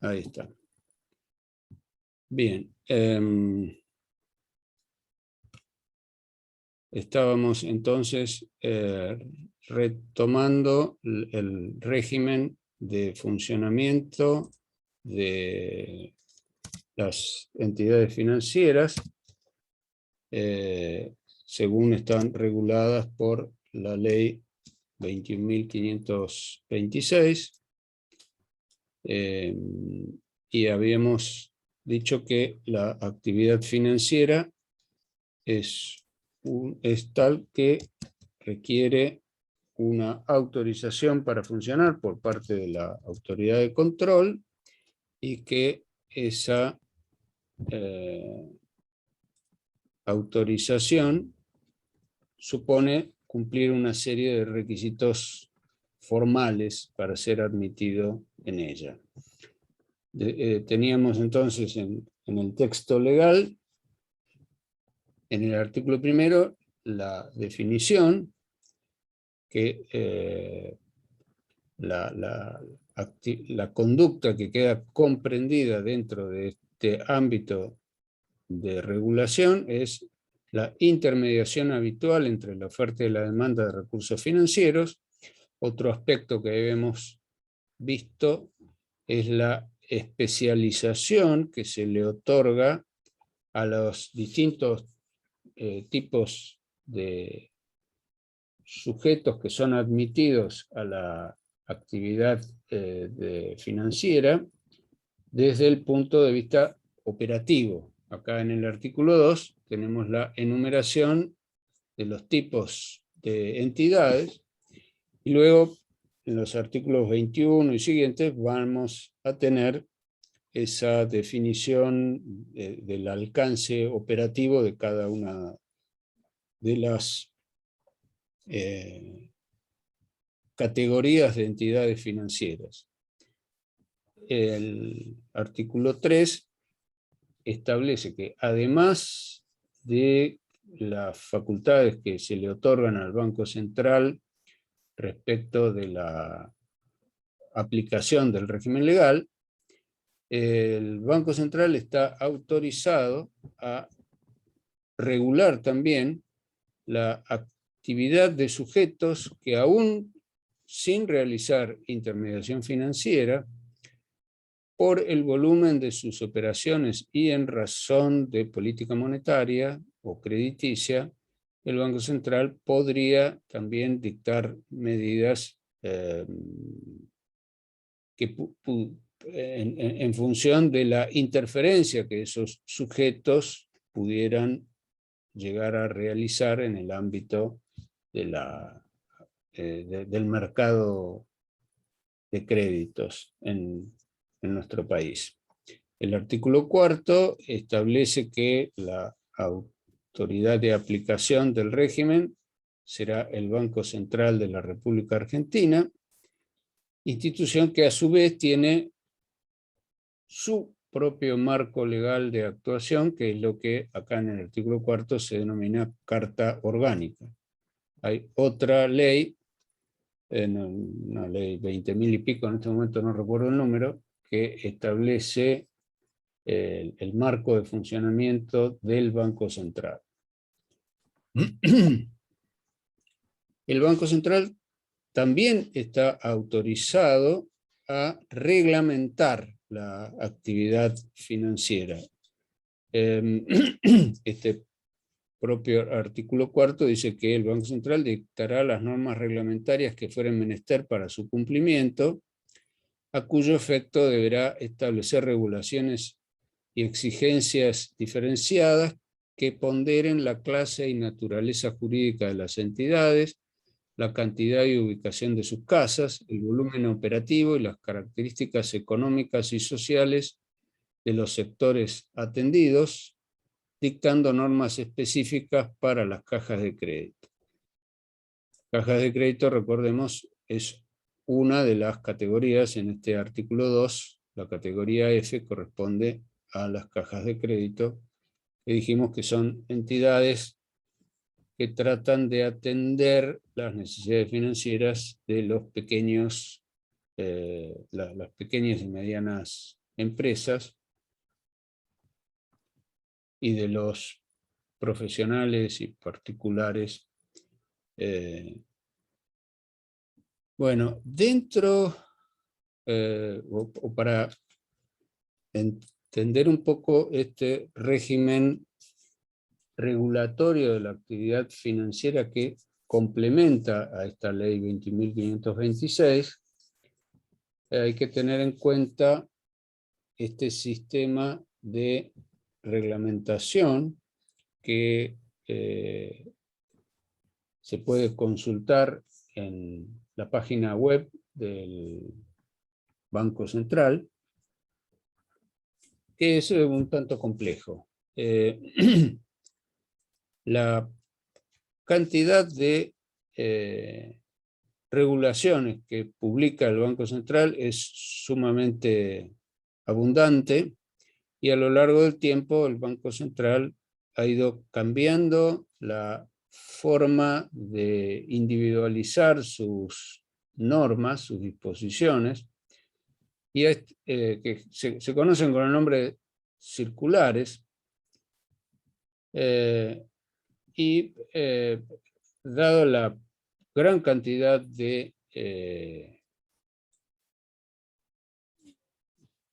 Ahí está. Bien. Estábamos entonces retomando el régimen de funcionamiento de las entidades financieras, según están reguladas por la ley 21.526, y habíamos dicho que la actividad financiera es tal que requiere una autorización para funcionar por parte de la autoridad de control, y que esa autorización supone cumplir una serie de requisitos formales para ser admitido en ella. Teníamos entonces en el texto legal, en el artículo primero, la definición que la conducta que queda comprendida dentro de este ámbito de regulación es la intermediación habitual entre la oferta y la demanda de recursos financieros. Otro aspecto que habíamos visto es la especialización que se le otorga a los distintos tipos de sujetos que son admitidos a la actividad financiera desde el punto de vista operativo. Acá en el artículo 2 tenemos la enumeración de los tipos de entidades, y luego en los artículos 21 y siguientes vamos a tener esa definición del alcance operativo de cada una de las categorías de entidades financieras. El artículo 3 establece que además de las facultades que se le otorgan al Banco Central respecto de la aplicación del régimen legal, el Banco Central está autorizado a regular también la actividad de sujetos que, aún sin realizar intermediación financiera, por el volumen de sus operaciones y en razón de política monetaria o crediticia, el Banco Central podría también dictar medidas que en función de la interferencia que esos sujetos pudieran llegar a realizar en el ámbito de del mercado de créditos en nuestro país. El artículo 4 establece que la autoridad de aplicación del régimen será el Banco Central de la República Argentina, institución que a su vez tiene su propio marco legal de actuación, que es lo que acá en el artículo 4 se denomina Carta Orgánica. Hay otra ley, una ley 20.000 y pico, en este momento no recuerdo el número, que establece el marco de funcionamiento del Banco Central. El Banco Central también está autorizado a reglamentar la actividad financiera. Este propio artículo 4 dice que el Banco Central dictará las normas reglamentarias que fueren menester para su cumplimiento, a cuyo efecto deberá establecer regulaciones y exigencias diferenciadas que ponderen la clase y naturaleza jurídica de las entidades, la cantidad y ubicación de sus casas, el volumen operativo y las características económicas y sociales de los sectores atendidos, dictando normas específicas para las cajas de crédito. Cajas de crédito, recordemos, es una de las categorías en este artículo 2, la categoría F corresponde a las cajas de crédito, que dijimos que son entidades que tratan de atender las necesidades financieras de los pequeños, las pequeñas y medianas empresas y de los profesionales y particulares. Bueno, dentro, o para entender un poco este régimen regulatorio de la actividad financiera que complementa a esta ley 20.526, hay que tener en cuenta este sistema de reglamentación que se puede consultar en la página web del Banco Central, que es un tanto complejo. La cantidad de regulaciones que publica el Banco Central es sumamente abundante, y a lo largo del tiempo el Banco Central ha ido cambiando la forma de individualizar sus normas, sus disposiciones, y que se conocen con el nombre de circulares, y dado la gran cantidad de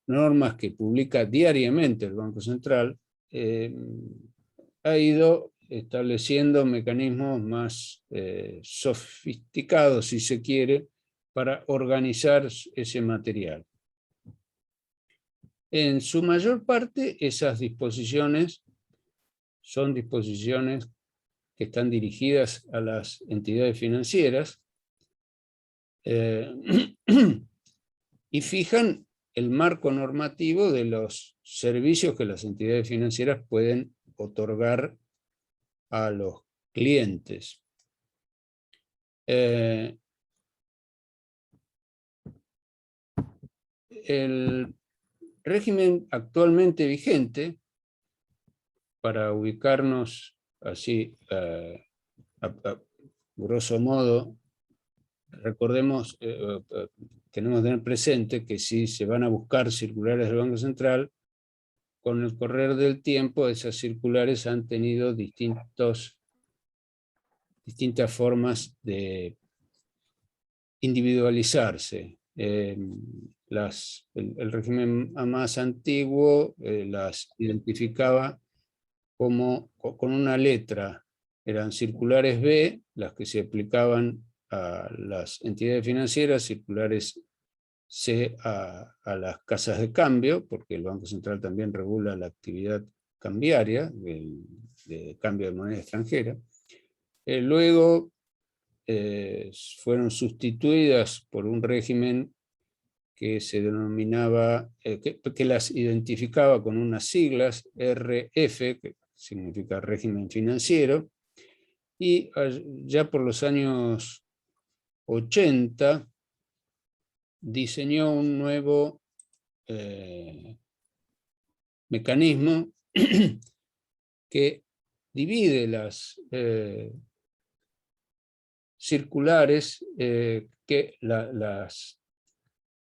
normas que publica diariamente el Banco Central, ha ido estableciendo mecanismos más sofisticados, si se quiere, para organizar ese material. En su mayor parte, esas disposiciones son disposiciones que están dirigidas a las entidades financieras y fijan el marco normativo de los servicios que las entidades financieras pueden otorgar a los clientes. El régimen actualmente vigente, para ubicarnos así, a grosso modo, recordemos, tenemos que tener presente que si se van a buscar circulares del Banco Central, con el correr del tiempo esas circulares han tenido distintas formas de individualizarse. El régimen más antiguo las identificaba con una letra. Eran circulares B, las que se aplicaban a las entidades financieras, circulares C a las casas de cambio, porque el Banco Central también regula la actividad cambiaria, de cambio de moneda extranjera. Luego fueron sustituidas por un régimen que se denominaba, que las identificaba con unas siglas, RF, que significa régimen financiero, y ya por los años 80 diseñó un nuevo mecanismo que divide las circulares, que las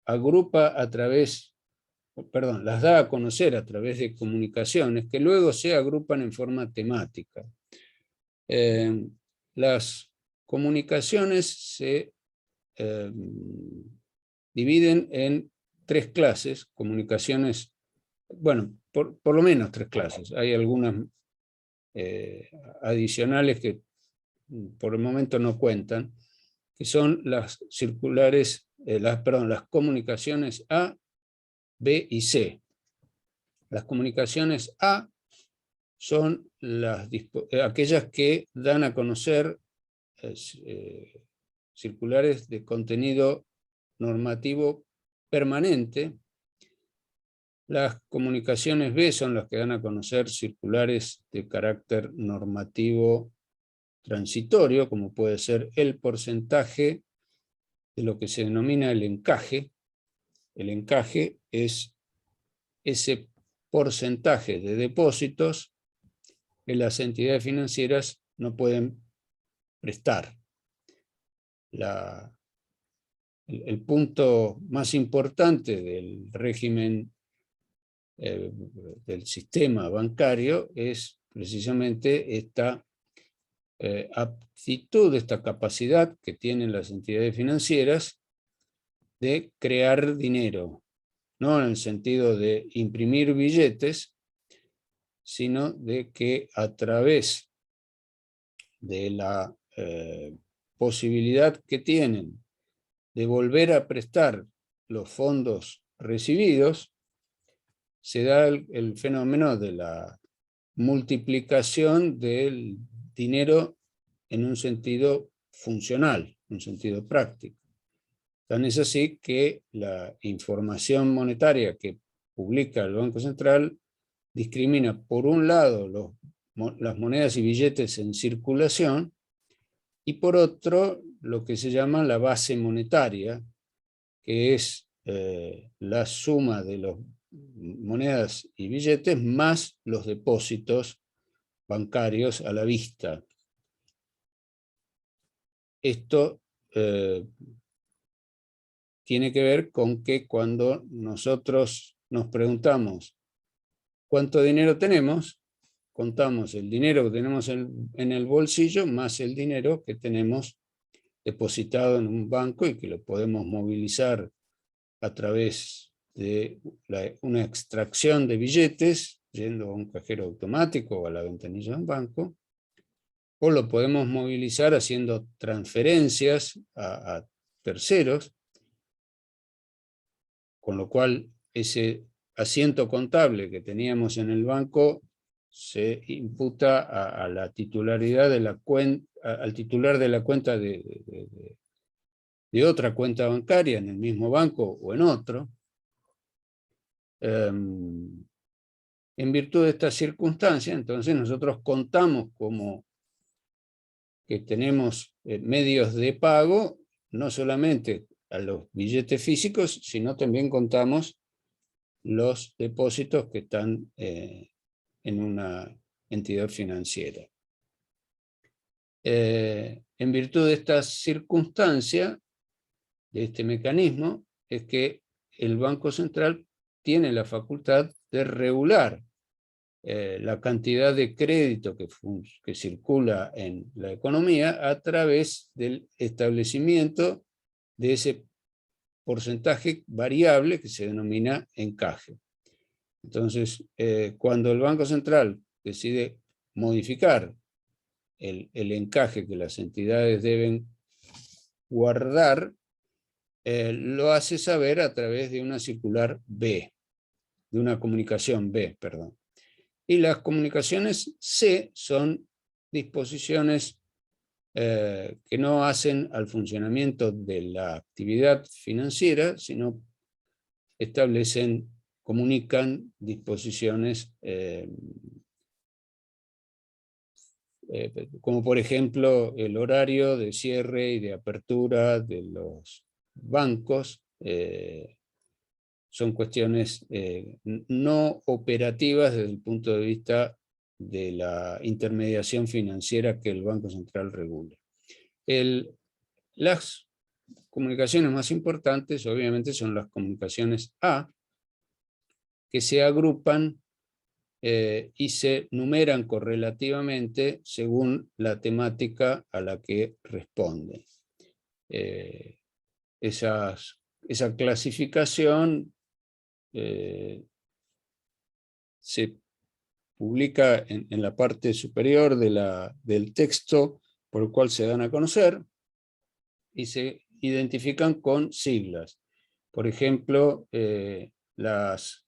agrupa a través, perdón, las da a conocer a través de comunicaciones que luego se agrupan en forma temática. Las comunicaciones se dividen en 3 clases, comunicaciones, bueno, por lo menos 3 clases. Hay algunas adicionales que por el momento no cuentan, que son las circulares, las comunicaciones A, B y C. Las comunicaciones A son aquellas que dan a conocer circulares de contenido normativo permanente. Las comunicaciones B son las que dan a conocer circulares de carácter normativo transitorio, como puede ser el porcentaje de lo que se denomina el encaje. El encaje es ese porcentaje de depósitos que las entidades financieras no pueden prestar. El punto más importante del régimen del sistema bancario es precisamente esta aptitud, esta capacidad que tienen las entidades financieras de crear dinero, no en el sentido de imprimir billetes, sino de que a través de la posibilidad que tienen de volver a prestar los fondos recibidos, se da el fenómeno de la multiplicación del dinero en un sentido funcional, en un sentido práctico. Tan es así que la información monetaria que publica el Banco Central discrimina, por un lado, las monedas y billetes en circulación, y por otro, lo que se llama la base monetaria, que es la suma de las monedas y billetes más los depósitos bancarios a la vista. Esto tiene que ver con que cuando nosotros nos preguntamos cuánto dinero tenemos, contamos el dinero que tenemos en el bolsillo más el dinero que tenemos depositado en un banco y que lo podemos movilizar a través de una extracción de billetes, yendo a un cajero automático o a la ventanilla de un banco, o lo podemos movilizar haciendo transferencias a terceros, con lo cual ese asiento contable que teníamos en el banco se imputa a la titularidad de la cuenta, al titular de la cuenta de otra cuenta bancaria en el mismo banco o en otro. En virtud de esta circunstancia, entonces nosotros contamos como que tenemos medios de pago, no solamente a los billetes físicos, sino también contamos los depósitos que están en una entidad financiera. En virtud de esta circunstancia, de este mecanismo, es que el Banco Central tiene la facultad de regular la cantidad de crédito que circula en la economía a través del establecimiento de ese porcentaje variable que se denomina encaje. Entonces, cuando el Banco Central decide modificar el encaje que las entidades deben guardar, lo hace saber a través de una circular B, de una comunicación B, perdón. Y las comunicaciones C son disposiciones que no hacen al funcionamiento de la actividad financiera, sino establecen, comunican disposiciones como por ejemplo el horario de cierre y de apertura de los bancos. Son cuestiones no operativas desde el punto de vista de la intermediación financiera que el Banco Central regula. Las comunicaciones más importantes obviamente son las comunicaciones A, que se agrupan y se numeran correlativamente según la temática a la que responden. Esa clasificación se publica en la parte superior del texto por el cual se dan a conocer y se identifican con siglas. Por ejemplo, las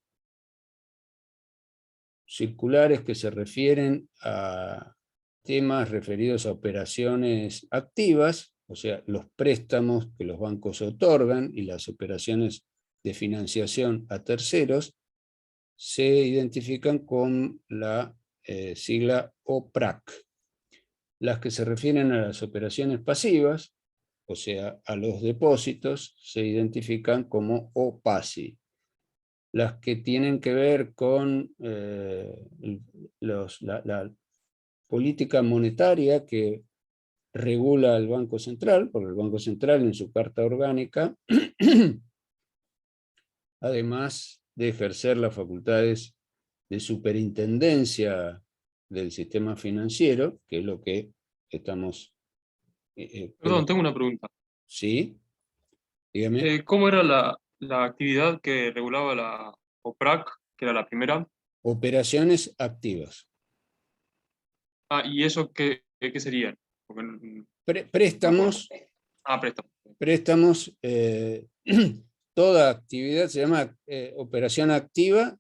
circulares que se refieren a temas referidos a operaciones activas, o sea, los préstamos que los bancos otorgan y las operaciones de financiación a terceros, se identifican con la sigla OPRAC. Las que se refieren a las operaciones pasivas, o sea, a los depósitos, se identifican como OPASI. Las que tienen que ver con la política monetaria que regula el Banco Central, porque el Banco Central en su carta orgánica, además de ejercer las facultades de superintendencia del sistema financiero, que es lo que estamos... Perdón, tengo una pregunta. ¿Sí? Dígame. ¿Cómo era la actividad que regulaba la OPRAC, que era la primera? Operaciones activas. Ah, ¿y eso qué serían? Porque no me acuerdo. Préstamos, Préstamo. préstamos, toda actividad se llama operación activa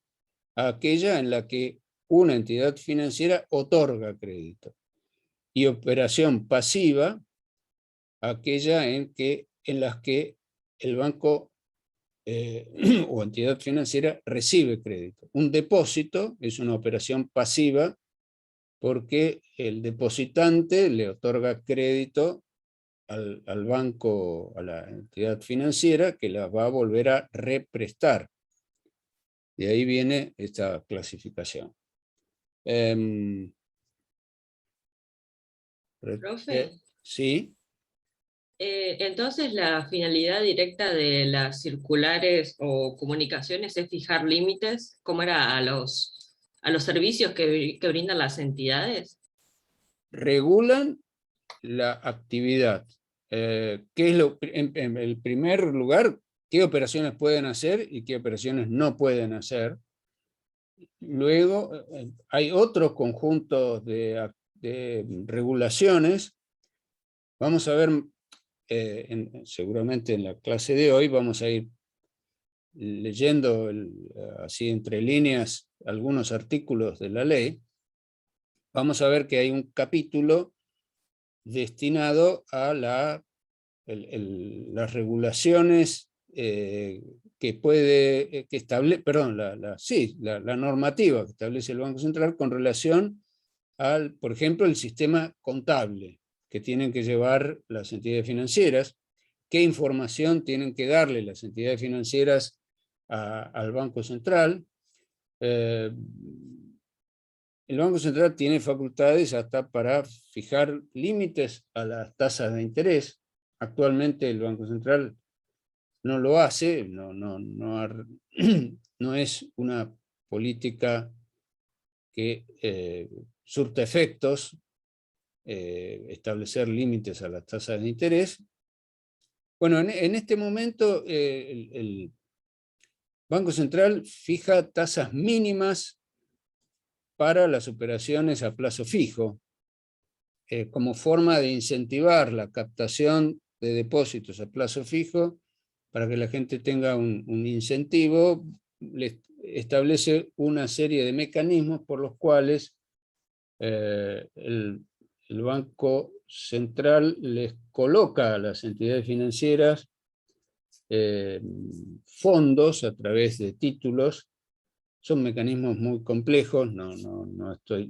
a aquella en la que una entidad financiera otorga crédito. Y operación pasiva, aquella en las que el banco o entidad financiera recibe crédito. Un depósito es una operación pasiva porque el depositante le otorga crédito al banco, a la entidad financiera, que la va a volver a represtar. De ahí viene esta clasificación. Profe, Sí. entonces la finalidad directa de las circulares o comunicaciones es fijar límites, ¿cómo era a los servicios que brindan las entidades? Regulan la actividad. ¿Qué es en el primer lugar, qué operaciones pueden hacer y qué operaciones no pueden hacer? Luego hay otros conjuntos de regulaciones. Vamos a ver, seguramente en la clase de hoy vamos a ir leyendo así entre líneas algunos artículos de la ley. Vamos a ver que hay un capítulo destinado a las regulaciones que puede, que establece, perdón, la normativa que establece el Banco Central con relación al, por ejemplo, el sistema contable que tienen que llevar las entidades financieras, qué información tienen que darle las entidades financieras al Banco Central. El Banco Central tiene facultades hasta para fijar límites a las tasas de interés. Actualmente el Banco Central no lo hace, no es una política que surta efectos, establecer límites a las tasas de interés. Bueno, en este momento el Banco Central fija tasas mínimas para las operaciones a plazo fijo, como forma de incentivar la captación de depósitos a plazo fijo, para que la gente tenga un incentivo. Le establece una serie de mecanismos por los cuales el Banco Central les coloca a las entidades financieras fondos a través de títulos. Son mecanismos muy complejos,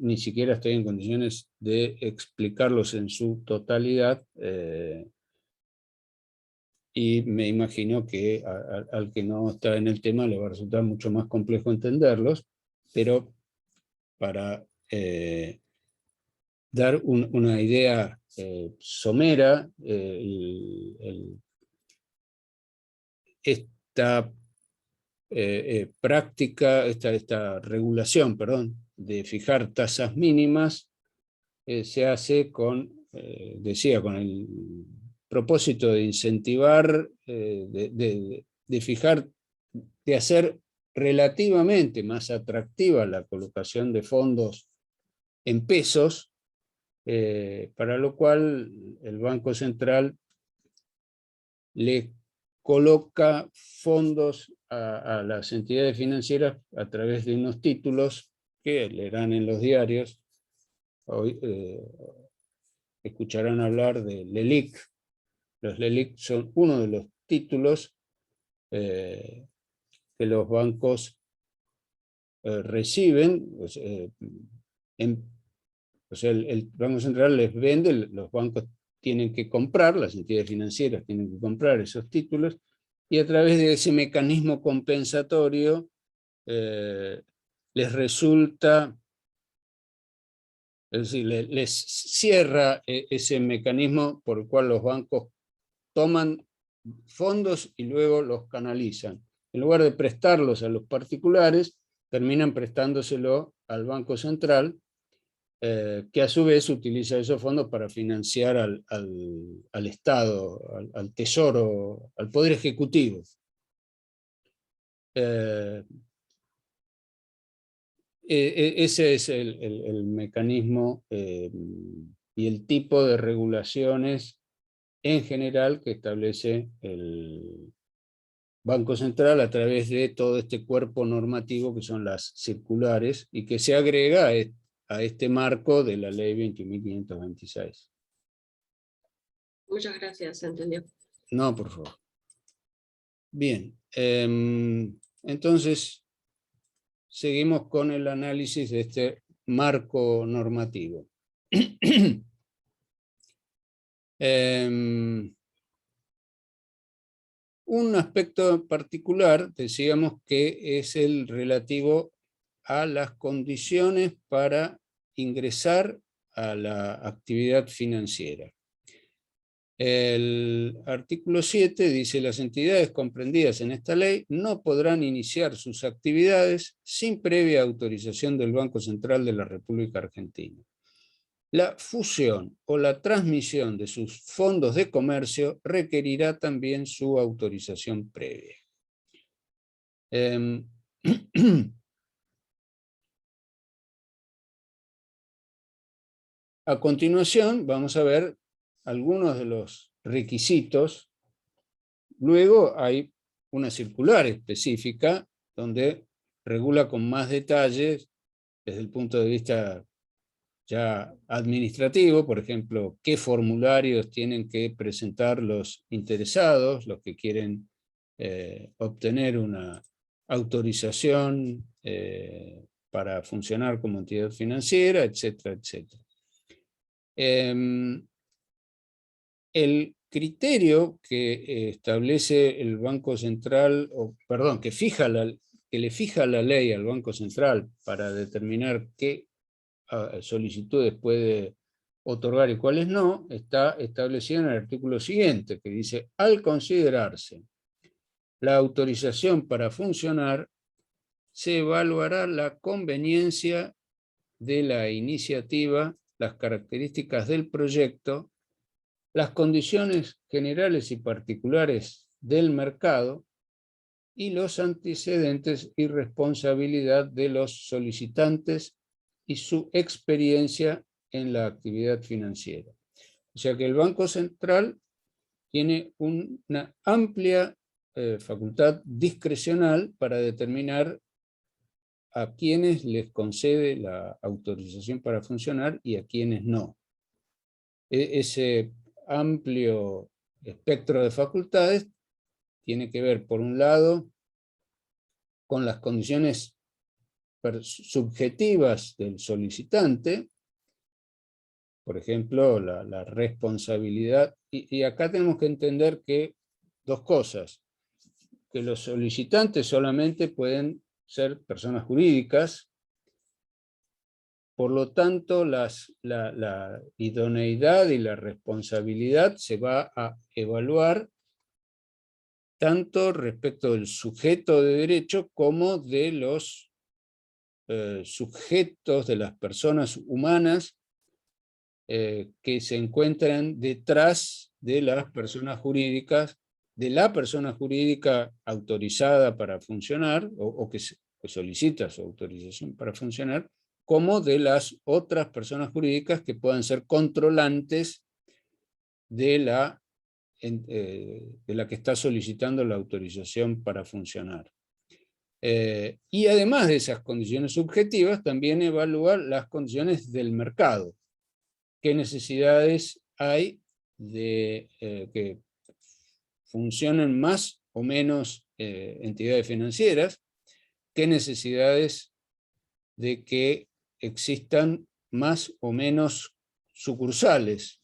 ni siquiera estoy en condiciones de explicarlos en su totalidad, y me imagino que al que no está en el tema le va a resultar mucho más complejo entenderlos, pero para dar una idea somera, esta práctica, esta regulación, perdón, de fijar tasas mínimas se hace decía, con el propósito de incentivar, de fijar, de hacer relativamente más atractiva la colocación de fondos en pesos, para lo cual el Banco Central le coloca fondos a las entidades financieras a través de unos títulos que leerán en los diarios. Hoy escucharán hablar de LELIQ. Los LELIQ son uno de los títulos que los bancos reciben. O sea, el Banco Central les vende, los bancos tienen que comprar, las entidades financieras tienen que comprar esos títulos, y a través de ese mecanismo compensatorio les resulta, es decir, les cierra ese mecanismo por el cual los bancos toman fondos y luego los canalizan. en lugar de prestarlos a los particulares, terminan prestándoselo al Banco Central, que a su vez utiliza esos fondos para financiar al Estado, al Tesoro, al Poder Ejecutivo. Ese es el mecanismo y el tipo de regulaciones en general que establece el Banco Central a través de todo este cuerpo normativo que son las circulares y que se agrega a este marco de la ley 21.526. Muchas gracias, se entendió. No, por favor. Bien, entonces seguimos con el análisis de este marco normativo. Un aspecto particular, decíamos que es el relativo a las condiciones para ingresar a la actividad financiera. El artículo 7 dice: las entidades comprendidas en esta ley no podrán iniciar sus actividades sin previa autorización del Banco Central de la República Argentina. La fusión o la transmisión de sus fondos de comercio requerirá también su autorización previa. A continuación vamos a ver algunos de los requisitos. Luego hay una circular específica donde regula con más detalles desde el punto de vista ya administrativo, por ejemplo, qué formularios tienen que presentar los interesados, los que quieren obtener una autorización para funcionar como entidad financiera, etcétera, etcétera. El criterio que establece el Banco Central, que le fija la ley al Banco Central para determinar qué solicitudes puede otorgar y cuáles no, está establecido en el artículo siguiente, que dice: al considerarse la autorización para funcionar, se evaluará la conveniencia de la iniciativa, las características del proyecto, las condiciones generales y particulares del mercado y los antecedentes y responsabilidad de los solicitantes y su experiencia en la actividad financiera. O sea que el Banco Central tiene una amplia facultad discrecional para determinar a quienes les concede la autorización para funcionar y a quienes no. Ese amplio espectro de facultades tiene que ver, por un lado, con las condiciones subjetivas del solicitante, por ejemplo, la responsabilidad, y acá tenemos que entender que dos cosas: que los solicitantes solamente pueden ser personas jurídicas, por lo tanto la idoneidad y la responsabilidad se va a evaluar tanto respecto del sujeto de derecho como de los sujetos, de las personas humanas que se encuentran detrás de las personas jurídicas, de la persona jurídica autorizada para funcionar o que solicita su autorización para funcionar, como de las otras personas jurídicas que puedan ser controlantes de la que está solicitando la autorización para funcionar. Y además de esas condiciones subjetivas, también evaluar las condiciones del mercado. ¿Qué necesidades hay de que funcionen más o menos entidades financieras? ¿Qué necesidades de que existan más o menos sucursales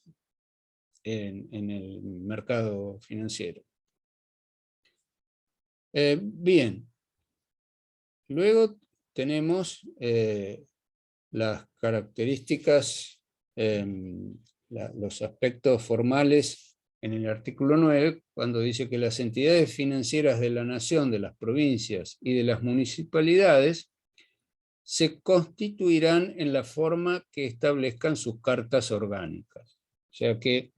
en el mercado financiero? Bien. Luego tenemos las características, los aspectos formales en el artículo 9, cuando dice que las entidades financieras de la nación, de las provincias y de las municipalidades se constituirán en la forma que establezcan sus cartas orgánicas. O sea que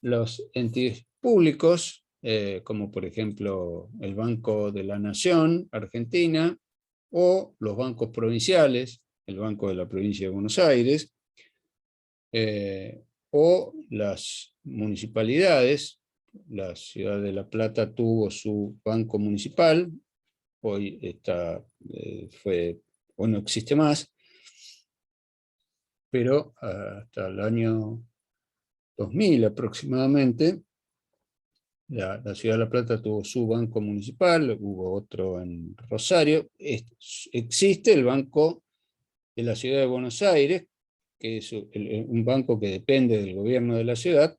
los entes públicos, como por ejemplo el Banco de la Nación, Argentina, o los bancos provinciales, el Banco de la Provincia de Buenos Aires, o las municipalidades. La ciudad de La Plata tuvo su banco municipal, hoy hoy no existe más, pero hasta el año 2000 aproximadamente, la ciudad de La Plata tuvo su banco municipal, hubo otro en Rosario. Existe el Banco de la Ciudad de Buenos Aires, que es un banco que depende del gobierno de la ciudad.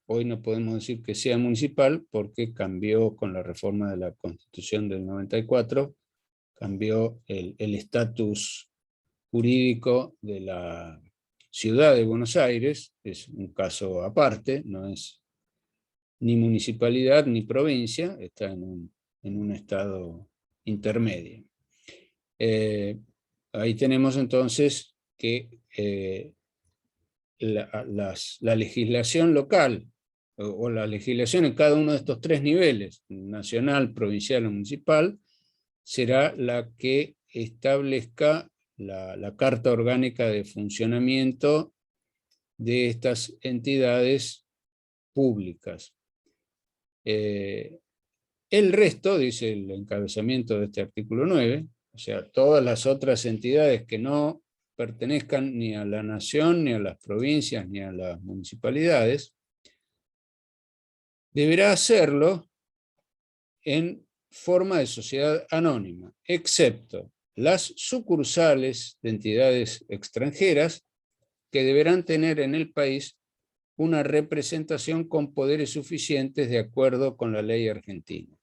Hoy no podemos decir que sea municipal porque cambió con la reforma de la Constitución del 94, cambió el estatus jurídico de la ciudad de Buenos Aires, es un caso aparte, no es ni municipalidad ni provincia, está en un estado intermedio. Ahí tenemos entonces que la legislación local, o la legislación en cada uno de estos tres niveles, nacional, provincial o municipal, será la que establezca la Carta Orgánica de Funcionamiento de estas entidades públicas. El resto, dice el encabezamiento de este artículo 9, o sea, todas las otras entidades que no pertenezcan ni a la nación, ni a las provincias, ni a las municipalidades, deberá hacerlo en forma de sociedad anónima, excepto las sucursales de entidades extranjeras que deberán tener en el país una representación con poderes suficientes de acuerdo con la ley argentina.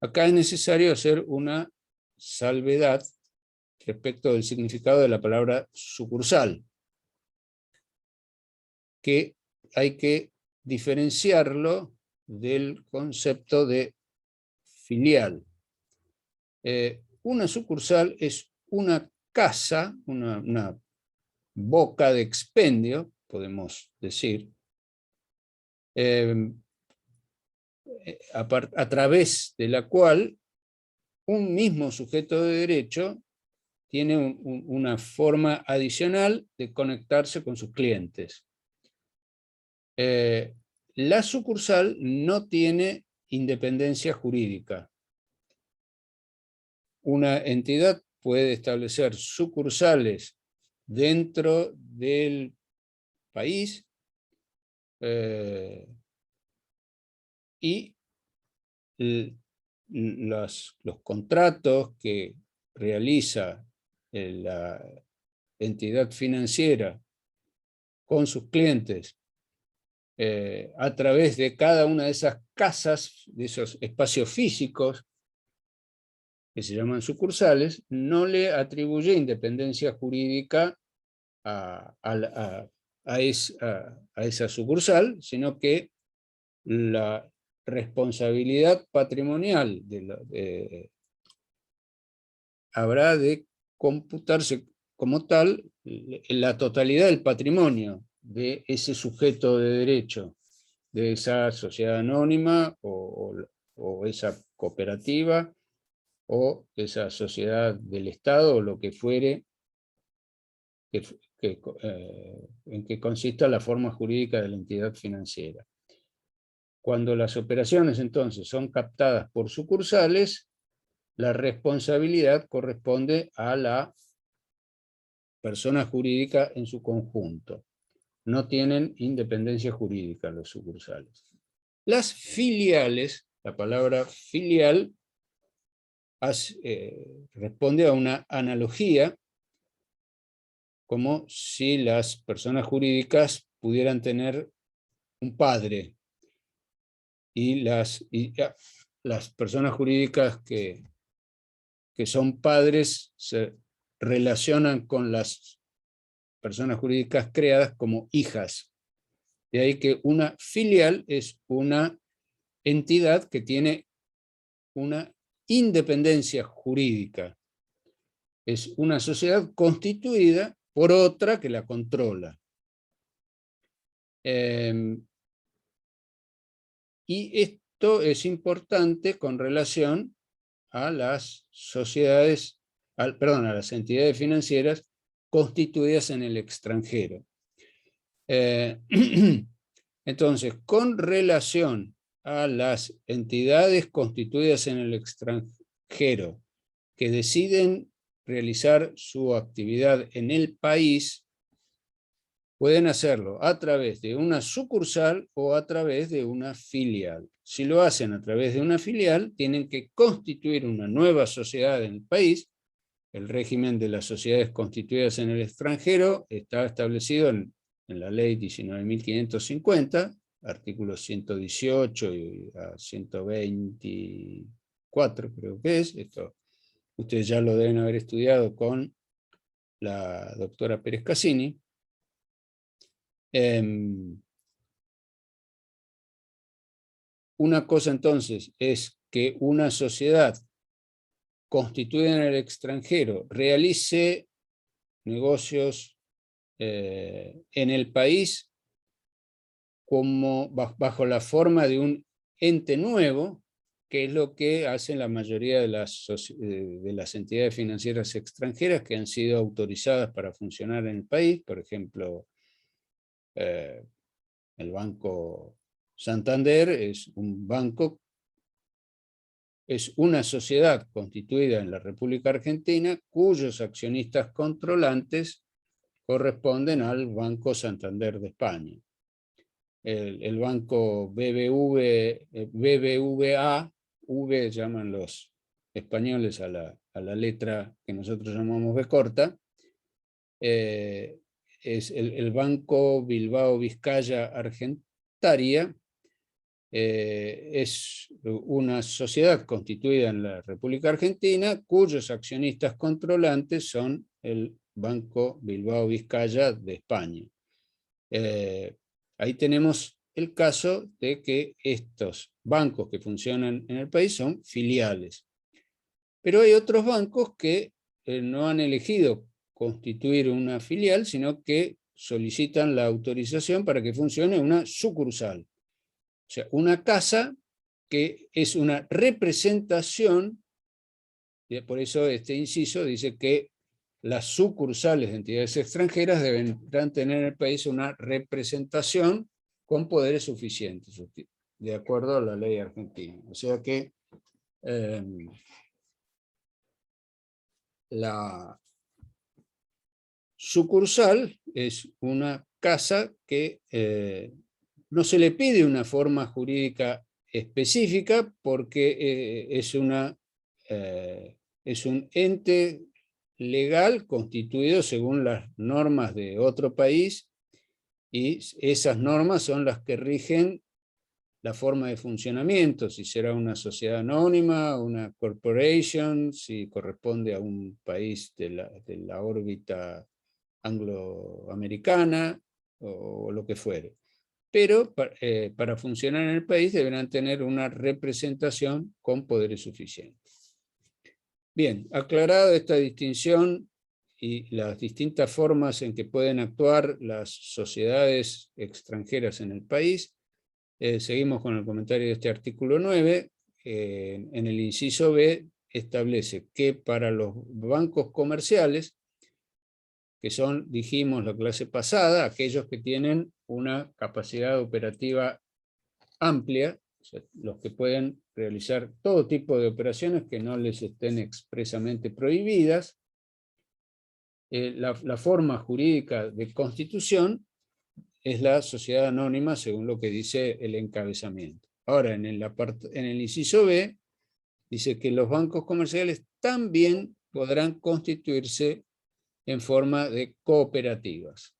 Acá es necesario hacer una salvedad respecto del significado de la palabra sucursal, que hay que diferenciarlo del concepto de filial. Una sucursal es una casa, una boca de expendio, podemos decir, a través de la cual un mismo sujeto de derecho tiene una forma adicional de conectarse con sus clientes. La sucursal no tiene independencia jurídica. Una entidad puede establecer sucursales dentro del país y los contratos que realiza la entidad financiera con sus clientes a través de cada una de esas casas, de esos espacios físicos que se llaman sucursales, no le atribuye independencia jurídica a esa sucursal, sino que la responsabilidad patrimonial habrá de computarse como tal la totalidad del patrimonio de ese sujeto de derecho, de esa sociedad anónima o esa cooperativa o esa sociedad del Estado o lo que fuere en que consista la forma jurídica de la entidad financiera. Cuando las operaciones entonces son captadas por sucursales, la responsabilidad corresponde a la persona jurídica en su conjunto. No tienen independencia jurídica los sucursales. Las filiales, la palabra filial responde a una analogía, como si las personas jurídicas pudieran tener un padre y las personas jurídicas que son padres se relacionan con las personas jurídicas creadas como hijas. De ahí que una filial es una entidad que tiene una independencia jurídica. Es una sociedad constituida por otra que la controla. Y esto es importante con relación a las sociedades, a las entidades financieras constituidas en el extranjero. Entonces, con relación a las entidades constituidas en el extranjero que deciden realizar su actividad en el país, pueden hacerlo a través de una sucursal o a través de una filial. Si lo hacen a través de una filial, tienen que constituir una nueva sociedad en el país. El régimen de las sociedades constituidas en el extranjero está establecido en la ley 19.550, artículos 118 y 124 creo que es. Esto ustedes ya lo deben haber estudiado con la doctora Pérez Cassini. Una cosa entonces es que una sociedad constituida en el extranjero realice negocios en el país como bajo la forma de un ente nuevo, que es lo que hacen la mayoría de las entidades financieras extranjeras que han sido autorizadas para funcionar en el país. Por ejemplo, el Banco Santander es un banco, es una sociedad constituida en la República Argentina cuyos accionistas controlantes corresponden al Banco Santander de España. El banco BBVA, V llaman los españoles a la letra que nosotros llamamos B corta, es el Banco Bilbao Vizcaya Argentaria, es una sociedad constituida en la República Argentina cuyos accionistas controlantes son el Banco Bilbao Vizcaya de España. Ahí tenemos el caso de que estos bancos que funcionan en el país son filiales. Pero hay otros bancos que no han elegido constituir una filial, sino que solicitan la autorización para que funcione una sucursal. O sea, una casa que es una representación, por eso este inciso dice que las sucursales de entidades extranjeras deberán tener en el país una representación con poderes suficientes, de acuerdo a la ley argentina. O sea que la sucursal es una casa que no se le pide una forma jurídica específica porque es un ente legal constituido según las normas de otro país, y esas normas son las que rigen la forma de funcionamiento, si será una sociedad anónima, una corporation, si corresponde a un país de la órbita angloamericana o lo que fuere. Pero para funcionar en el país deberán tener una representación con poderes suficientes. Bien, aclarada esta distinción y las distintas formas en que pueden actuar las sociedades extranjeras en el país, seguimos con el comentario de este artículo 9. En el inciso B establece que para los bancos comerciales, que son, dijimos la clase pasada, aquellos que tienen una capacidad operativa amplia, o sea, los que pueden realizar todo tipo de operaciones que no les estén expresamente prohibidas, la forma jurídica de constitución es la sociedad anónima según lo que dice el encabezamiento. Ahora, en el inciso B, dice que los bancos comerciales también podrán constituirse en forma de cooperativas.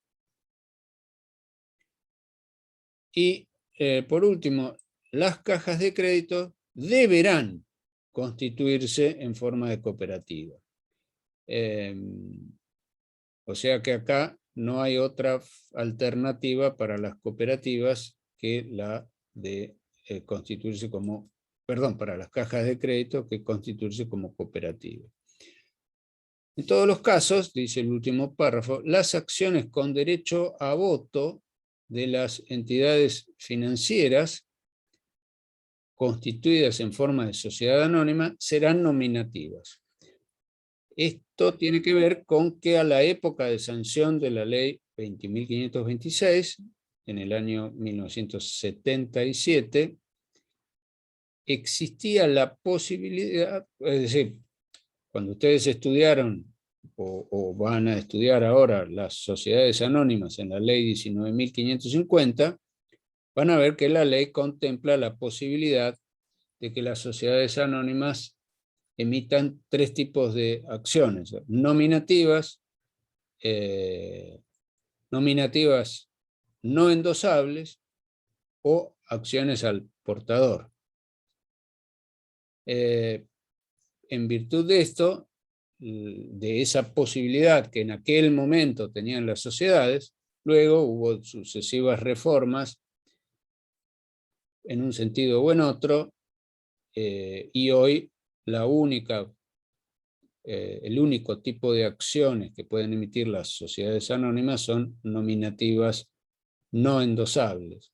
Y por último, las cajas de crédito deberán constituirse en forma de cooperativa. O sea que acá no hay otra alternativa para las cooperativas que la de constituirse como, perdón, para las cajas de crédito que constituirse como cooperativa. En todos los casos, dice el último párrafo, las acciones con derecho a voto de las entidades financieras constituidas en forma de sociedad anónima serán nominativas. Esto tiene que ver con que a la época de sanción de la ley 20.526, en el año 1977, existía la posibilidad, es decir, cuando ustedes estudiaron o van a estudiar ahora las sociedades anónimas en la ley 19.550, van a ver que la ley contempla la posibilidad de que las sociedades anónimas emitan tres tipos de acciones: nominativas, nominativas no endosables o acciones al portador. En virtud de esto, de esa posibilidad que en aquel momento tenían las sociedades, luego hubo sucesivas reformas en un sentido o en otro, y hoy el único tipo de acciones que pueden emitir las sociedades anónimas son nominativas no endosables.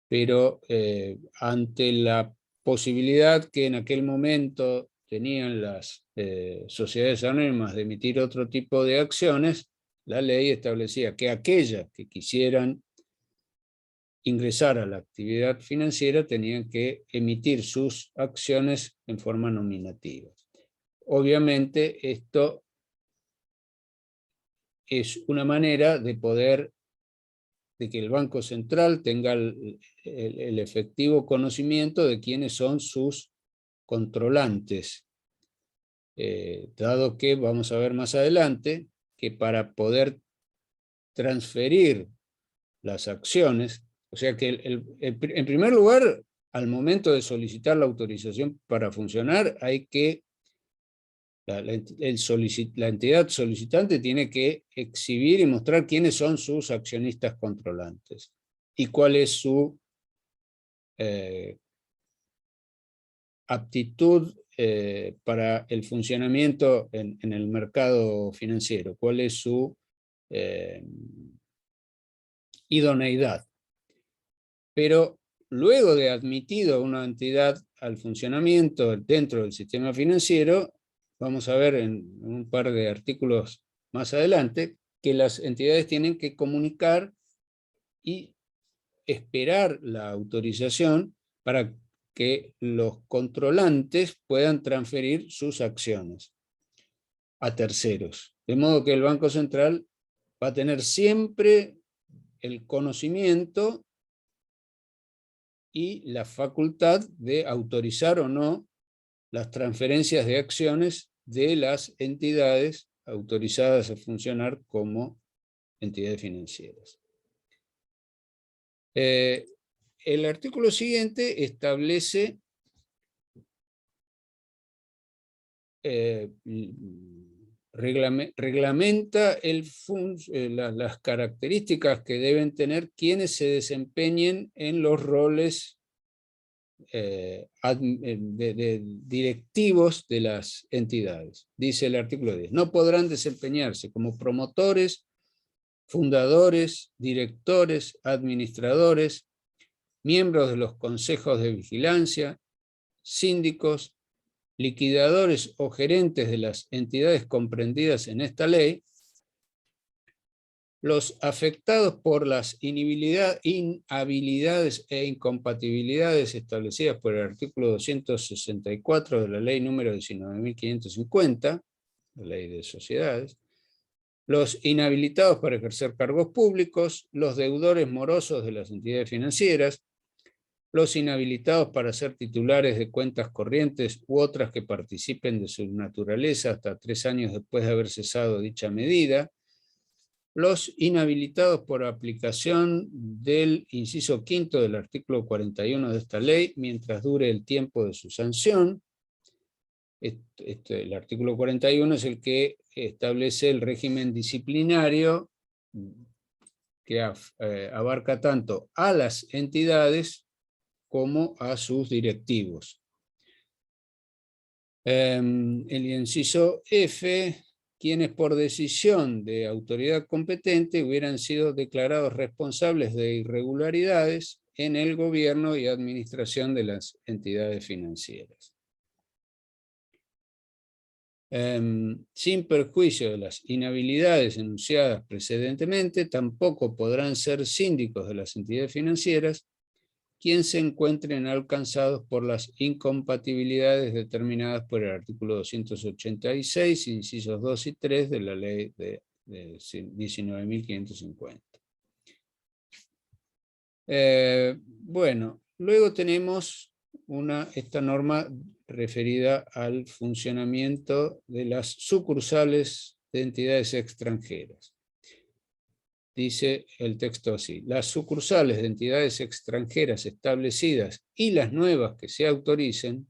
Pero ante la posibilidad que en aquel momento tenían las sociedades anónimas de emitir otro tipo de acciones, la ley establecía que aquellas que quisieran ingresar a la actividad financiera tenían que emitir sus acciones en forma nominativa. Obviamente esto es una manera de que el Banco Central tenga el efectivo conocimiento de quiénes son sus controlantes, dado que vamos a ver más adelante que para poder transferir las acciones, o sea que en primer lugar, al momento de solicitar la autorización para funcionar, hay que la entidad solicitante tiene que exhibir y mostrar quiénes son sus accionistas controlantes y cuál es su aptitud para el funcionamiento en el mercado financiero, cuál es su idoneidad. Pero luego de admitido una entidad al funcionamiento dentro del sistema financiero, vamos a ver en un par de artículos más adelante, que las entidades tienen que comunicar y esperar la autorización para que los controlantes puedan transferir sus acciones a terceros. De modo que el Banco Central va a tener siempre el conocimiento y la facultad de autorizar o no las transferencias de acciones de las entidades autorizadas a funcionar como entidades financieras. El artículo siguiente establece reglamenta las características que deben tener quienes se desempeñen en los roles directivos de las entidades. Dice el artículo 10, no podrán desempeñarse como promotores, fundadores, directores, administradores, miembros de los consejos de vigilancia, síndicos, liquidadores o gerentes de las entidades comprendidas en esta ley, los afectados por las inhabilidades e incompatibilidades establecidas por el artículo 264 de la ley número 19.550, la ley de sociedades, los inhabilitados para ejercer cargos públicos, los deudores morosos de las entidades financieras, los inhabilitados para ser titulares de cuentas corrientes u otras que participen de su naturaleza hasta 3 años después de haber cesado dicha medida, los inhabilitados por aplicación del inciso quinto del artículo 41 de esta ley, mientras dure el tiempo de su sanción, el artículo 41 es el que establece el régimen disciplinario que abarca tanto a las entidades como a sus directivos. El inciso F, quienes por decisión de autoridad competente hubieran sido declarados responsables de irregularidades en el gobierno y administración de las entidades financieras. Sin perjuicio de las inhabilidades enunciadas precedentemente, tampoco podrán ser síndicos de las entidades financieras quien se encuentren alcanzados por las incompatibilidades determinadas por el artículo 286, incisos 2 y 3 de la ley de 19.550. Bueno, luego tenemos esta norma referida al funcionamiento de las sucursales de entidades extranjeras. Dice el texto así: las sucursales de entidades extranjeras establecidas y las nuevas que se autoricen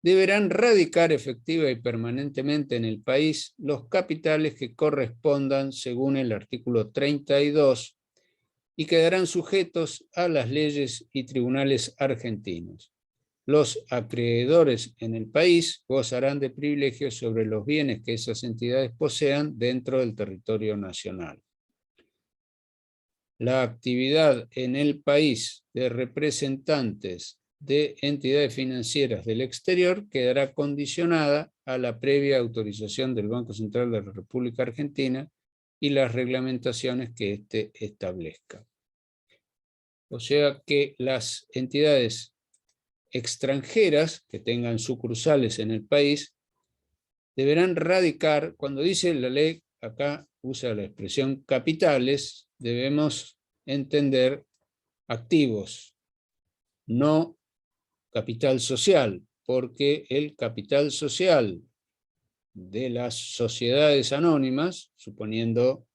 deberán radicar efectiva y permanentemente en el país los capitales que correspondan según el artículo 32 y quedarán sujetos a las leyes y tribunales argentinos. Los acreedores en el país gozarán de privilegios sobre los bienes que esas entidades posean dentro del territorio nacional. La actividad en el país de representantes de entidades financieras del exterior quedará condicionada a la previa autorización del Banco Central de la República Argentina y las reglamentaciones que éste establezca. O sea que las entidades extranjeras que tengan sucursales en el país deberán radicar, cuando dice la ley, acá usa la expresión capitales, debemos entender activos, no capital social, porque el capital social de las sociedades anónimas, suponiendo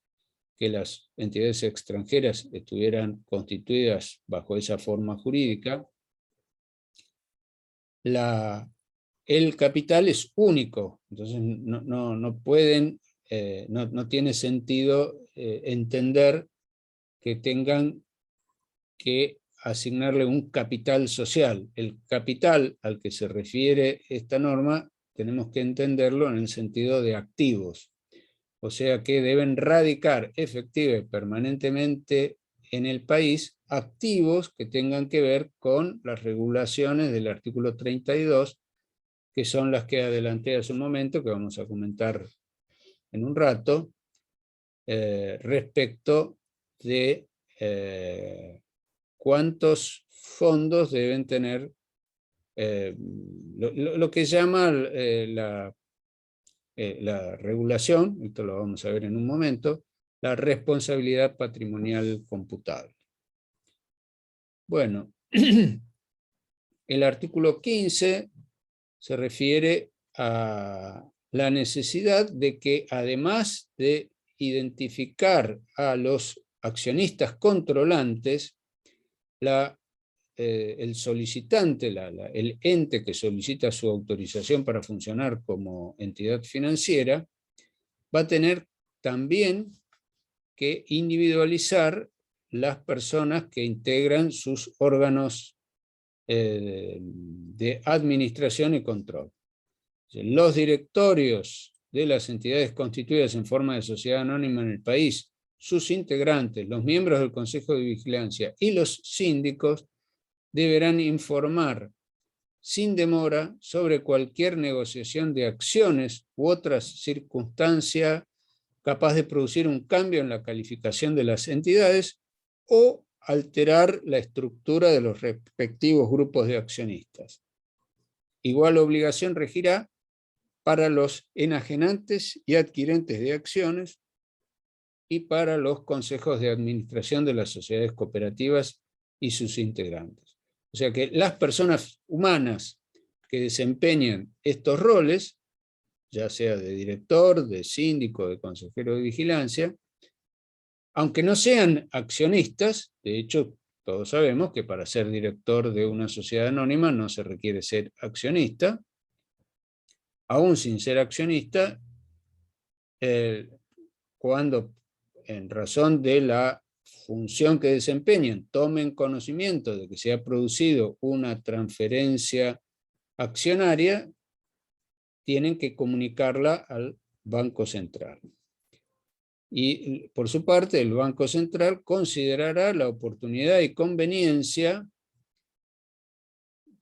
que las entidades extranjeras estuvieran constituidas bajo esa forma jurídica, el capital es único, entonces no pueden, no tiene sentido entender que tengan que asignarle un capital social. El capital al que se refiere esta norma tenemos que entenderlo en el sentido de activos, o sea que deben radicar efectiva y permanentemente en el país activos que tengan que ver con las regulaciones del artículo 32, que son las que adelanté hace un momento, que vamos a comentar en un rato, respecto de cuántos fondos deben tener, lo que llama la regulación, esto lo vamos a ver en un momento, la responsabilidad patrimonial computable. Bueno, el artículo 15 se refiere a la necesidad de que, además de identificar a los accionistas controlantes, el solicitante, el ente que solicita su autorización para funcionar como entidad financiera, va a tener también que individualizar las personas que integran sus órganos de administración y control. Los directorios de las entidades constituidas en forma de sociedad anónima en el país, sus integrantes, los miembros del Consejo de Vigilancia y los síndicos deberán informar sin demora sobre cualquier negociación de acciones u otra circunstancia capaz de producir un cambio en la calificación de las entidades o alterar la estructura de los respectivos grupos de accionistas. Igual obligación regirá para los enajenantes y adquirentes de acciones y para los consejos de administración de las sociedades cooperativas y sus integrantes. O sea que las personas humanas que desempeñan estos roles, ya sea de director, de síndico, de consejero de vigilancia, aunque no sean accionistas, de hecho todos sabemos que para ser director de una sociedad anónima no se requiere ser accionista, aún sin ser accionista, cuando en razón de la función que desempeñan tomen conocimiento de que se ha producido una transferencia accionaria, tienen que comunicarla al Banco Central. Y por su parte, el Banco Central considerará la oportunidad y conveniencia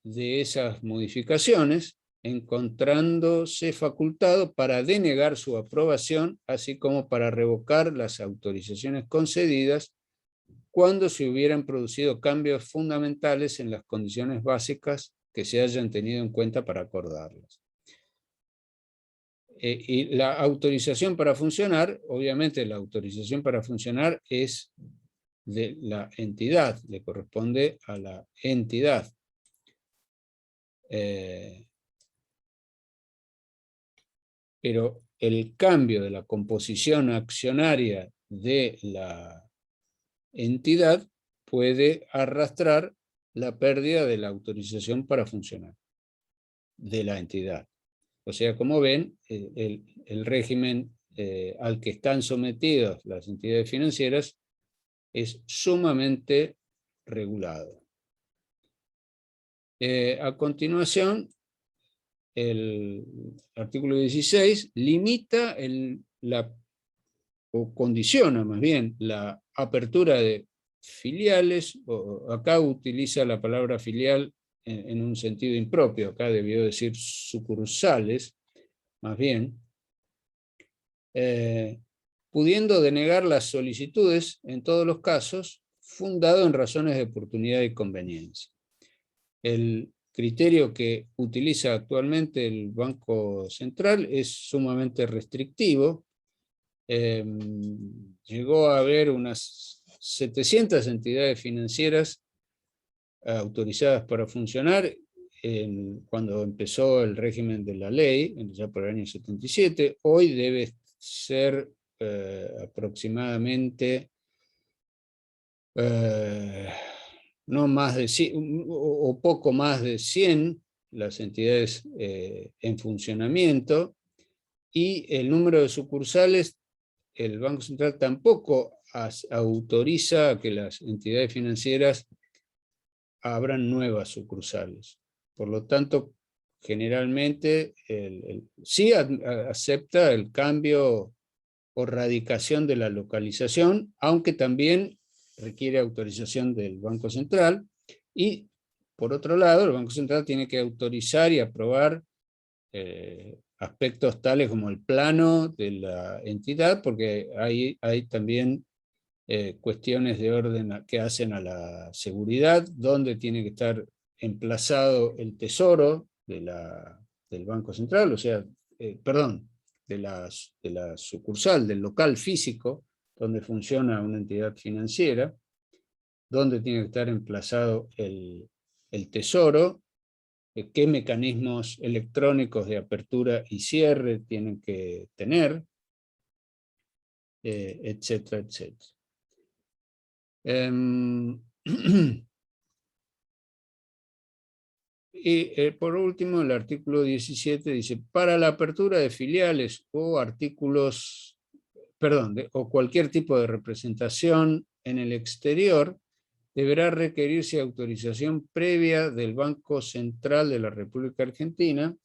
de esas modificaciones, encontrándose facultado para denegar su aprobación, así como para revocar las autorizaciones concedidas cuando se hubieran producido cambios fundamentales en las condiciones básicas que se hayan tenido en cuenta para acordarlas. Y la autorización para funcionar, obviamente la autorización para funcionar es de la entidad, le corresponde a la entidad. Pero el cambio de la composición accionaria de la entidad puede arrastrar la pérdida de la autorización para funcionar de la entidad. O sea, como ven, el régimen al que están sometidas las entidades financieras es sumamente regulado. A continuación, el artículo 16 limita o condiciona más bien la apertura de filiales, o acá utiliza la palabra filial en un sentido impropio, acá debió decir sucursales, más bien, pudiendo denegar las solicitudes en todos los casos, fundado en razones de oportunidad y conveniencia. El criterio que utiliza actualmente el Banco Central es sumamente restrictivo. Llegó a haber unas 700 entidades financieras autorizadas para funcionar cuando empezó el régimen de la ley, ya por el año 77. Hoy debe ser aproximadamente no más de 100, o poco más de 100 las entidades en funcionamiento, y el número de sucursales, el Banco Central tampoco autoriza a que las entidades financieras abran nuevas sucursales. Por lo tanto, generalmente sí acepta el cambio o radicación de la localización, aunque también requiere autorización del Banco Central, y por otro lado, el Banco Central tiene que autorizar y aprobar aspectos tales como el plano de la entidad, porque hay también cuestiones de orden que hacen a la seguridad, donde tiene que estar emplazado el tesoro del Banco Central, o sea, perdón, de la sucursal, del local físico, donde funciona una entidad financiera, donde tiene que estar emplazado el tesoro, qué mecanismos electrónicos de apertura y cierre tienen que tener, etcétera, etcétera. Y por último, el artículo 17 dice: para la apertura de filiales o artículos, perdón, o cualquier tipo de representación en el exterior, deberá requerirse autorización previa del Banco Central de la República Argentina,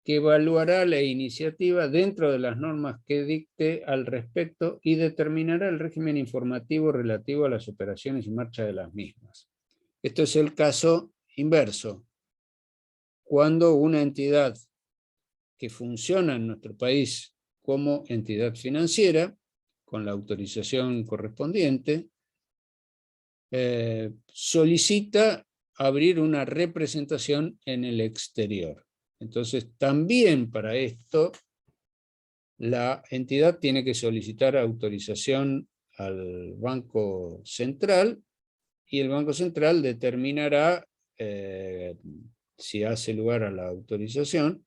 que evaluará la iniciativa dentro de las normas que dicte al respecto y determinará el régimen informativo relativo a las operaciones y marcha de las mismas. Esto es el caso inverso. Cuando una entidad que funciona en nuestro país como entidad financiera, con la autorización correspondiente, solicita abrir una representación en el exterior. Entonces, también para esto, la entidad tiene que solicitar autorización al Banco Central, y el Banco Central determinará, si hace lugar a la autorización,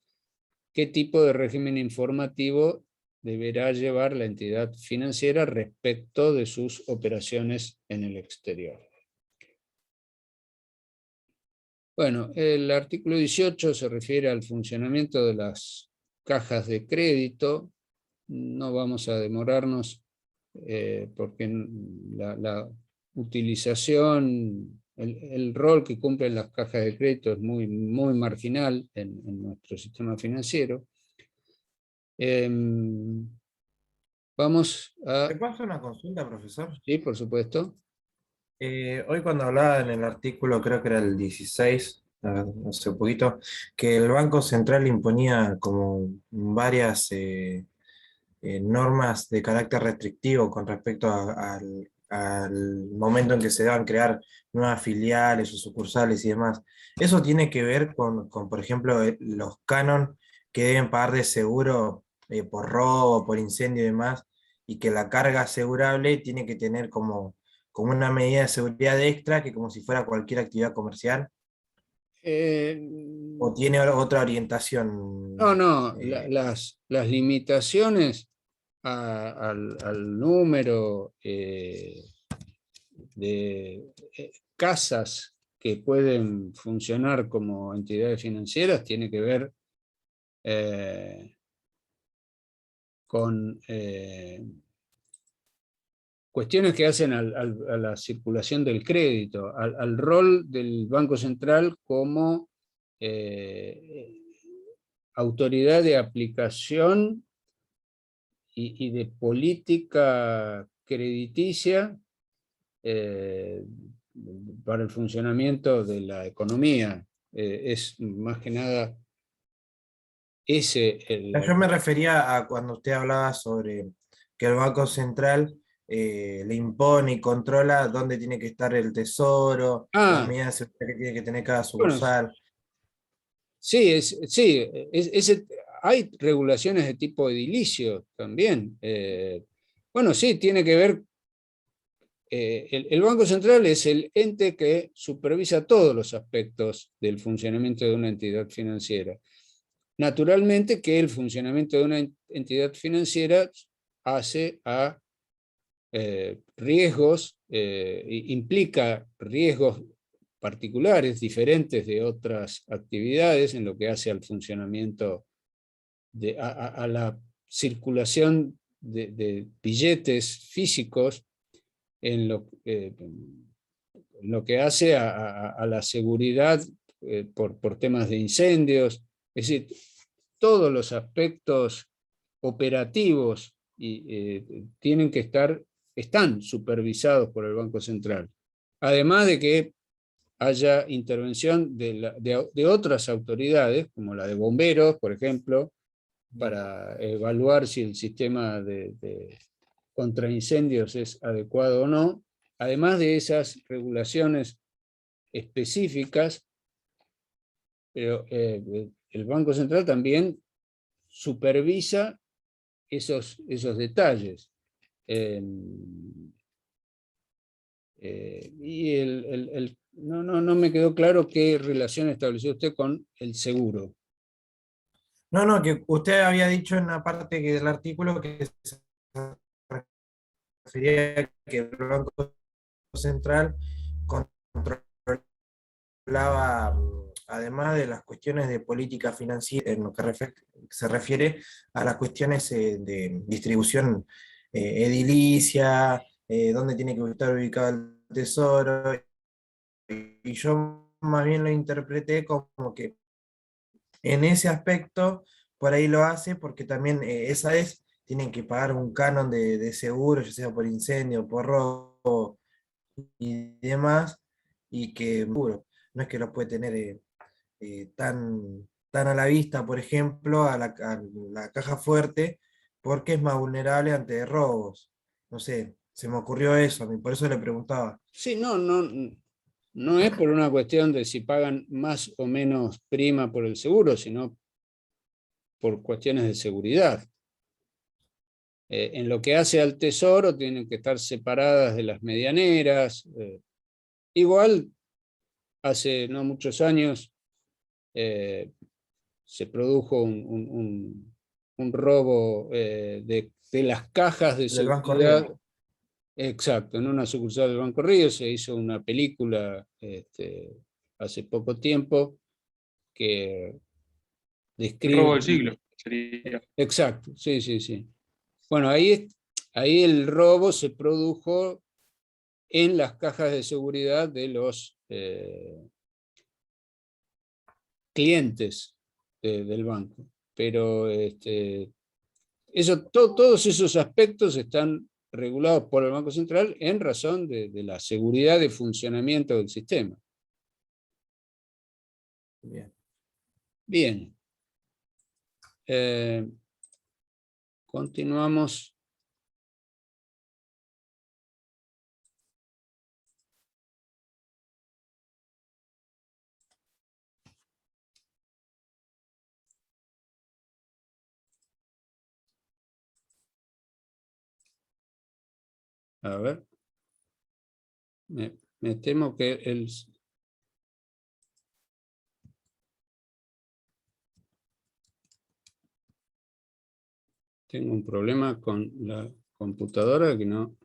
qué tipo de régimen informativo deberá llevar la entidad financiera respecto de sus operaciones en el exterior. Bueno, el artículo 18 se refiere al funcionamiento de las cajas de crédito. No vamos a demorarnos porque la utilización, el rol que cumplen las cajas de crédito es muy, muy marginal en nuestro sistema financiero. Vamos ¿Te a... puedo hacer una consulta, profesor? Sí, por supuesto. Hoy cuando hablaba en el artículo, creo que era el 16, hace un poquito, que el Banco Central imponía como varias normas de carácter restrictivo con respecto al momento en que se daban crear nuevas filiales o sucursales y demás. ¿Eso tiene que ver con, por ejemplo, los canon que deben pagar de seguro por robo, por incendio y demás, y que la carga asegurable tiene que tener como una medida de seguridad extra que como si fuera cualquier actividad comercial? Eh, ¿O tiene otra no, orientación? no, eh, las limitaciones al número de casas que pueden funcionar como entidades financieras tiene que ver con cuestiones que hacen a la circulación del crédito, al rol del Banco Central como autoridad de aplicación y de política crediticia eh, para el funcionamiento de la economía. Es más que nada ese Yo me refería a cuando usted hablaba sobre que el Banco Central le impone y controla dónde tiene que estar el tesoro, las Ah, medidas de seguridad que tiene que tener cada bueno, sucursal. sí, hay regulaciones de tipo edilicio también. Bueno, sí, tiene que ver, el Banco Central es el ente que supervisa todos los aspectos del funcionamiento de una entidad financiera. Naturalmente que el funcionamiento de una entidad financiera hace a riesgos, implica riesgos particulares, diferentes de otras actividades en lo que hace al funcionamiento, a la circulación de billetes físicos, en lo que hace a la seguridad por temas de incendios. Es decir, todos los aspectos operativos tienen que están supervisados por el Banco Central. Además de que haya intervención de otras autoridades, como la de bomberos, por ejemplo, para evaluar si el sistema de contraincendios es adecuado o no. Además de esas regulaciones específicas, pero el Banco Central también supervisa esos detalles. Y no me quedó claro qué relación estableció usted con el seguro. No, no, que usted había dicho en la parte del artículo que se refería a que el Banco Central controlaba, además de las cuestiones de política financiera, en lo que se refiere a las cuestiones de distribución edilicia, dónde tiene que estar ubicado el tesoro, y yo más bien lo interpreté como que en ese aspecto por ahí lo hace porque también esa vez tienen que pagar un canon de seguro, ya sea por incendio, por robo y demás, y que seguro, no es que lo puede tener tan a la vista, por ejemplo, a la caja fuerte, porque es más vulnerable ante robos. No sé, se me ocurrió eso a mí, por eso le preguntaba. Sí, no es por una cuestión de si pagan más o menos prima por el seguro, sino por cuestiones de seguridad. En lo que hace al tesoro, tienen que estar separadas de las medianeras. Igual, hace no muchos años, se produjo un robo de las cajas de Del Banco seguridad. Río. Exacto, en una sucursal del Banco Río se hizo una película hace poco tiempo que describe... El robo del siglo sería. Exacto, sí, sí, sí. Bueno, ahí el robo se produjo en las cajas de seguridad de los clientes del banco. Pero todos esos aspectos están regulados por el Banco Central en razón de la seguridad de funcionamiento del sistema. Bien. Bien. Continuamos. A ver. Me temo que tengo un problema con la computadora que no...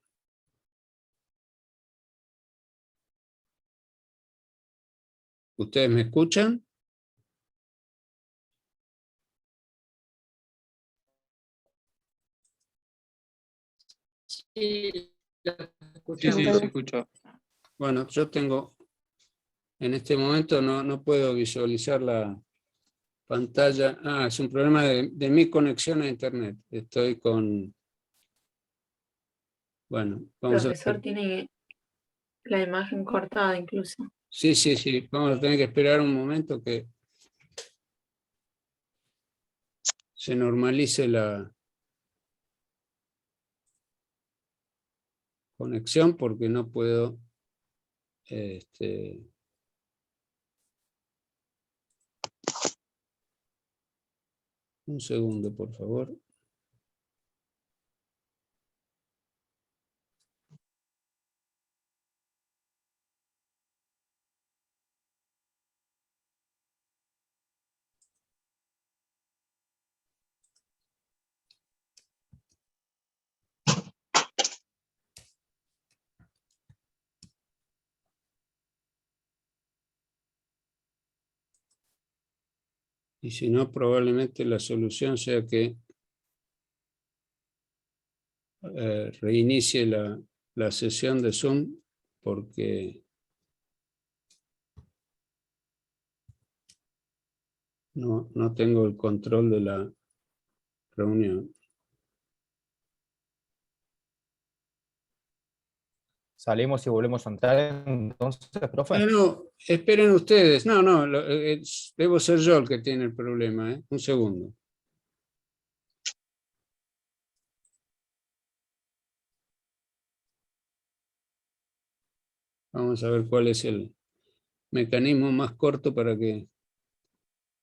¿Ustedes me escuchan? Sí, lo Sí, escuchamos. sí, se escucha. Bueno, yo tengo... En este momento no puedo visualizar la pantalla. Ah, es un problema de mi conexión a internet. Estoy con... Bueno, El vamos a... profesor tiene la imagen cortada incluso. Sí, sí, sí. Vamos a tener que esperar un momento que se normalice la conexión porque no puedo... Un segundo, por favor. Y si no, probablemente la solución sea que reinicie la sesión de Zoom porque no tengo el control de la reunión. Salimos y volvemos a entrar, entonces, profe. No, esperen ustedes. No, debo ser yo el que tiene el problema. Un segundo. Vamos a ver cuál es el mecanismo más corto para que...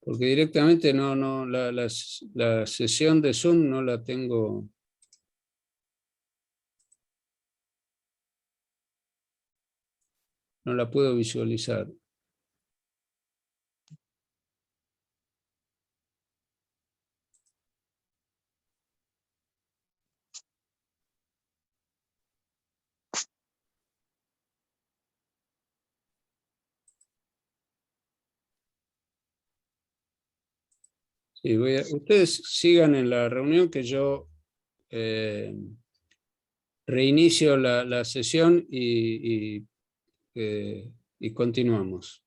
Porque directamente la sesión de Zoom no la tengo... No la puedo visualizar. Sí, ustedes sigan en la reunión que yo reinicio la sesión y continuamos.